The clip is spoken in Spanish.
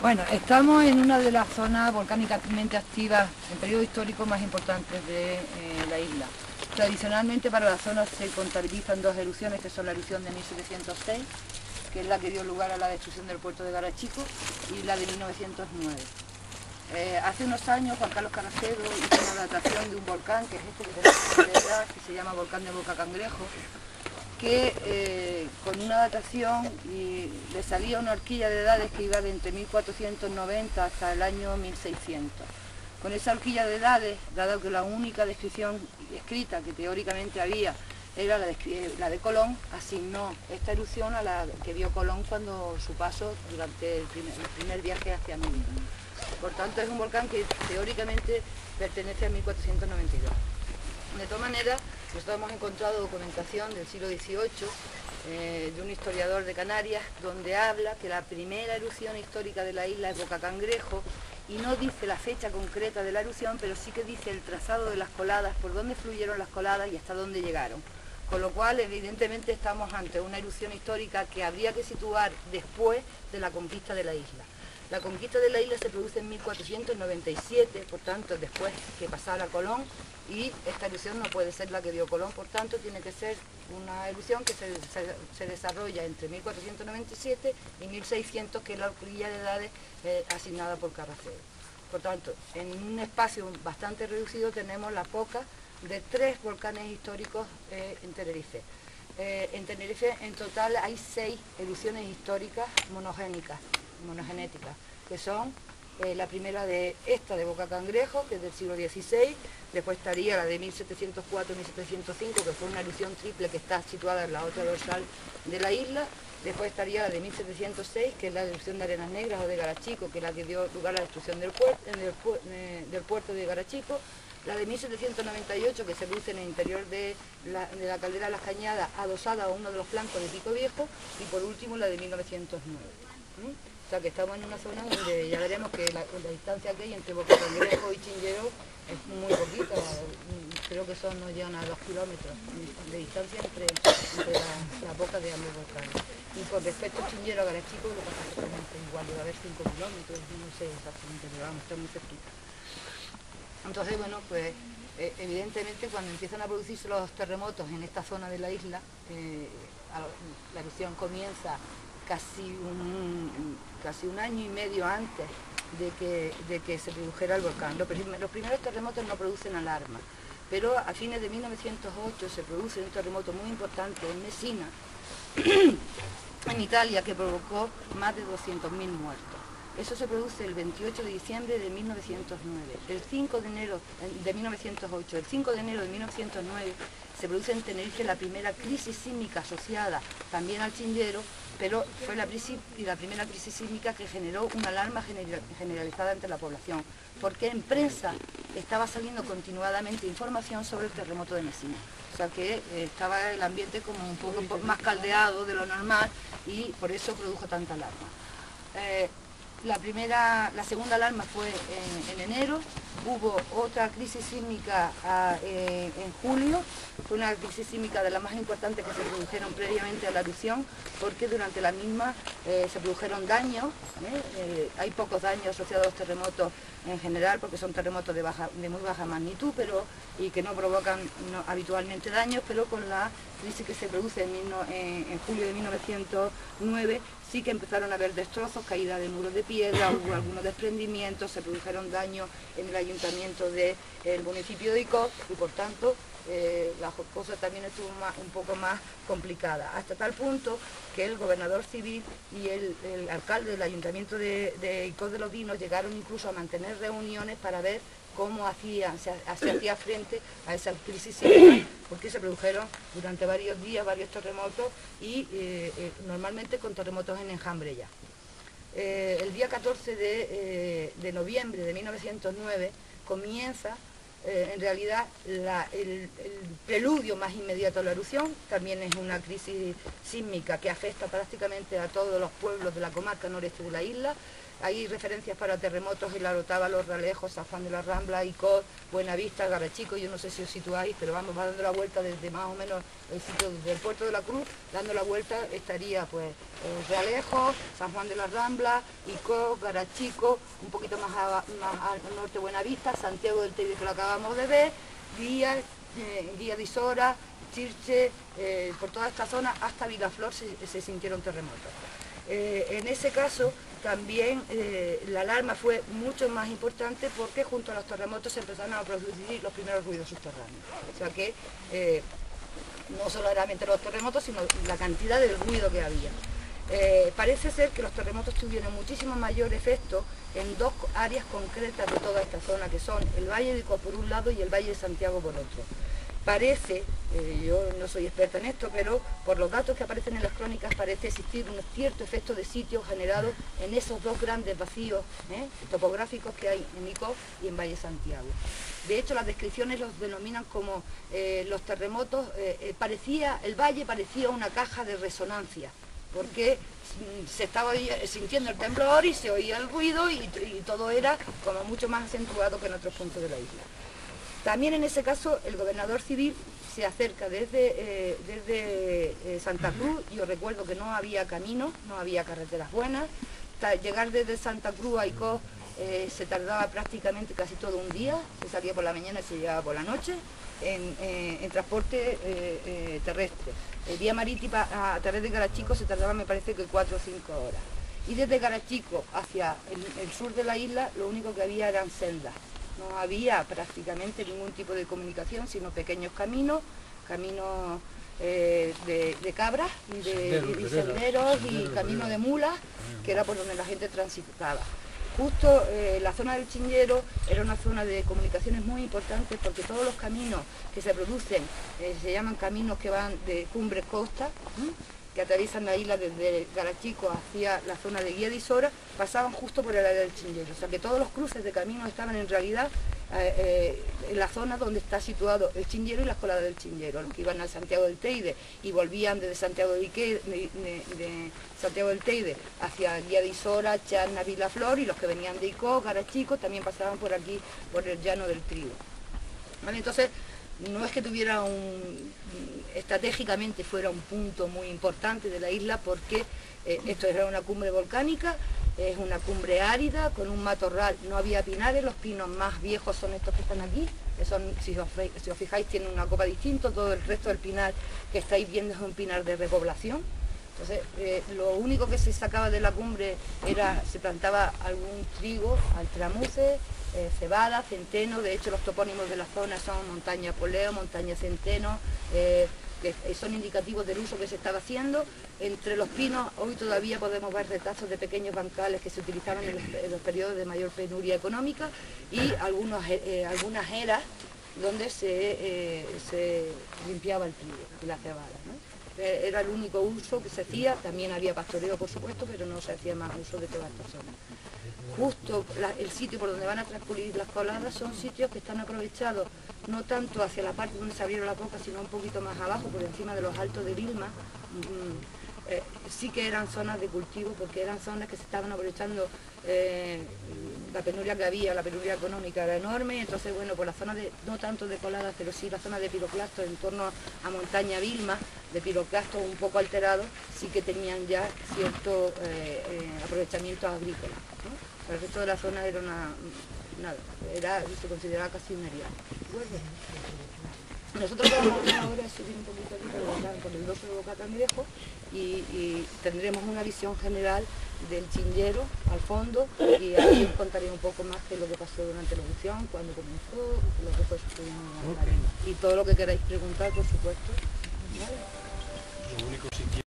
Bueno, estamos en una de las zonas volcánicamente activas en periodo histórico más importantes de la isla. Tradicionalmente para la zona se contabilizan dos erupciones, que son la erupción de 1706, que es la que dio lugar a la destrucción del puerto de Garachico, y la de 1909. Hace unos años Juan Carlos Caracedo hizo una datación de un volcán, que es este que tenemos en la que se llama Volcán de Boca Cangrejo, que con una datación le salía una horquilla de edades que iba de entre 1490 hasta el año 1600. Con esa horquilla de edades, dado que la única descripción escrita que teóricamente había era la de Colón, asignó esta erupción a la que vio Colón cuando su paso durante el primer viaje hacia América. Por tanto, es un volcán que teóricamente pertenece a 1492. De todas maneras, nosotros hemos encontrado documentación del siglo XVIII de un historiador de Canarias, donde habla que la primera erupción histórica de la isla es Boca Cangrejo, y no dice la fecha concreta de la erupción, pero sí que dice el trazado de las coladas, por dónde fluyeron las coladas y hasta dónde llegaron. Con lo cual, evidentemente, estamos ante una erupción histórica que habría que situar después de la conquista de la isla. La conquista de la isla se produce en 1497, por tanto, después que pasara Colón, y esta erupción no puede ser la que dio Colón, por tanto, tiene que ser una erupción que se desarrolla entre 1497 y 1600, que es la horquilla de edades asignada por Caracedo. Por tanto, en un espacio bastante reducido tenemos la poca de 3 volcanes históricos en Tenerife. En Tenerife, en total, hay 6 erupciones históricas monogenéticas, que son la primera de esta de Boca Cangrejo, que es del siglo XVI, después estaría la de 1704-1705, que fue una erupción triple que está situada en la otra dorsal de la isla, después estaría la de 1706, que es la erupción de Arenas Negras o de Garachico, que es la que dio lugar a la destrucción del puerto de Garachico, la de 1798, que se produce en el interior de la caldera de las Cañadas, adosada a uno de los flancos de Pico Viejo, y por último la de 1909. O sea que estamos en una zona donde ya veremos que la distancia que hay entre Boca Cangrejo y Chinllero es muy poquita, creo que no llegan a 2 kilómetros de distancia entre las bocas de ambos volcanes. Y con respecto a Chinllero a Garachico, lo pasa exactamente igual, debe haber 5 kilómetros, no sé exactamente, pero vamos, está muy cerquita. Entonces, bueno, pues evidentemente cuando empiezan a producirse los terremotos en esta zona de la isla, la erupción comienza casi un año y medio antes de que se produjera el volcán. Los primeros terremotos no producen alarma, pero a fines de 1908 se produce un terremoto muy importante en Messina, en Italia, que provocó más de 200.000 muertos. Eso se produce el 28 de diciembre de 1909. El 5 de enero de 1908, el 5 de enero de 1909 se produce en Tenerife la primera crisis sísmica asociada también al Chinllero, pero fue la primera crisis sísmica que generó una alarma generalizada entre la población, porque en prensa estaba saliendo continuadamente información sobre el terremoto de Messina. O sea que estaba el ambiente como un poco más caldeado de lo normal y por eso produjo tanta alarma. La segunda alarma fue en enero, hubo otra crisis sísmica en julio, fue una crisis sísmica de las más importantes que se produjeron previamente a la erupción, porque durante la misma se produjeron daños, hay pocos daños asociados a los terremotos en general, porque son terremotos de muy baja magnitud y que no provocan habitualmente daños, pero con la crisis que se produce en julio de 1909, sí que empezaron a haber destrozos, caída de muros de piedra, hubo algunos desprendimientos, se produjeron daños en el ayuntamiento del municipio de Icó y por tanto la cosa también estuvo un poco más complicada, hasta tal punto que el gobernador civil y el alcalde del ayuntamiento de Icó de los Vinos llegaron incluso a mantener reuniones para ver cómo se hacía frente a esa crisis sísmica, porque se produjeron durante varios días varios terremotos y normalmente con terremotos en enjambre ya. El día 14 de noviembre de 1909 comienza en realidad el preludio más inmediato a la erupción. También es una crisis sísmica que afecta prácticamente a todos los pueblos de la comarca noreste de la isla. hay referencias para terremotos en La Orotava, Los Realejos, San Juan de la Rambla, Icod, Buenavista, Garachico. Yo no sé si os situáis, pero vamos, va dando la vuelta desde más o menos el sitio del Puerto de la Cruz, dando la vuelta estaría pues Realejos, San Juan de la Rambla, Icod, Garachico, un poquito más al norte Buenavista, Santiago del Teide, que lo acabamos de ver, Guía de Isora, Chirche, por toda esta zona hasta Vilaflor se sintieron terremotos. En ese caso también la alarma fue mucho más importante porque junto a los terremotos se empezaron a producir los primeros ruidos subterráneos. O sea que no solamente los terremotos, sino la cantidad de ruido que había. Parece ser que los terremotos tuvieron muchísimo mayor efecto en dos áreas concretas de toda esta zona, que son el Valle de Icod por un lado y el Valle de Santiago por otro. Parece, yo no soy experta en esto, pero por los datos que aparecen en las crónicas parece existir un cierto efecto de sitio generado en esos dos grandes vacíos topográficos que hay en Icod y en Valle Santiago. De hecho, las descripciones los denominan como los terremotos, el valle parecía una caja de resonancia, porque se estaba sintiendo el temblor y se oía el ruido y todo era como mucho más acentuado que en otros puntos de la isla. También en ese caso el gobernador civil se acerca desde Santa Cruz. Yo recuerdo que no había caminos, no había carreteras buenas. Llegar desde Santa Cruz a Icod se tardaba prácticamente casi todo un día, se salía por la mañana y se llegaba por la noche en transporte terrestre. Vía marítima a través de Garachico se tardaba, me parece que 4 o 5 horas. Y desde Garachico hacia el sur de la isla lo único que había eran sendas. No había prácticamente ningún tipo de comunicación, sino pequeños caminos de cabras y senderos y caminos de mulas, que era por donde la gente transitaba. Justo la zona del Chinllero era una zona de comunicaciones muy importante porque todos los caminos que se producen se llaman caminos que van de Cumbres Costa, que atraviesan la isla desde Garachico hacia la zona de Guía de Isora, pasaban justo por el área del Chinllero. O sea que todos los cruces de caminos estaban en realidad en la zona donde está situado el Chinllero y las coladas del Chinllero. Los que iban a Santiago del Teide y volvían desde Santiago de Santiago del Teide hacia Guía de Isora, Charna, Vilaflor, y los que venían de Icod, Garachico, también pasaban por aquí, por el Llano del Trigo. ¿Vale? Entonces, no es que tuviera estratégicamente fuera un punto muy importante de la isla, porque esto era una cumbre volcánica, es una cumbre árida con un matorral, no había pinares, los pinos más viejos son estos que están aquí, que son, si os fijáis, tienen una copa distinta, todo el resto del pinar que estáis viendo es un pinar de repoblación. Entonces, lo único que se sacaba de la cumbre se plantaba algún trigo, altramuces, cebada, centeno. De hecho los topónimos de la zona son montaña Poleo, montaña Centeno, que son indicativos del uso que se estaba haciendo. Entre los pinos hoy todavía podemos ver retazos de pequeños bancales que se utilizaban en los periodos de mayor penuria económica y algunas eras donde se limpiaba el trigo y la cebada, ¿no? Era el único uso que se hacía. También había pastoreo, por supuesto, pero no se hacía más uso de toda esta zona. Justo el sitio por donde van a transcurrir las coladas son sitios que están aprovechados no tanto hacia la parte donde se abrieron las bocas, sino un poquito más abajo, por encima de los altos de Vilma. Sí que eran zonas de cultivo, porque eran zonas que se estaban aprovechando. La penuria que había, la penuria económica era enorme, entonces bueno, por la zona no tanto de coladas, pero sí la zona de piroclastos en torno a montaña Vilma, de piroclastos un poco alterados, sí que tenían ya cierto aprovechamiento agrícola, ¿no? El resto de la zona era se consideraba casi un erial. Nosotros vamos ahora a subir un poquito aquí por el doso de Boca Cangrejo y tendremos una visión general del Chinllero al fondo, y ahí os contaré un poco más de lo que pasó durante la erupción, cuándo comenzó, lo que fue sucediendo en la arena. Y todo lo que queráis preguntar, por supuesto. ¿Vale? Lo único, si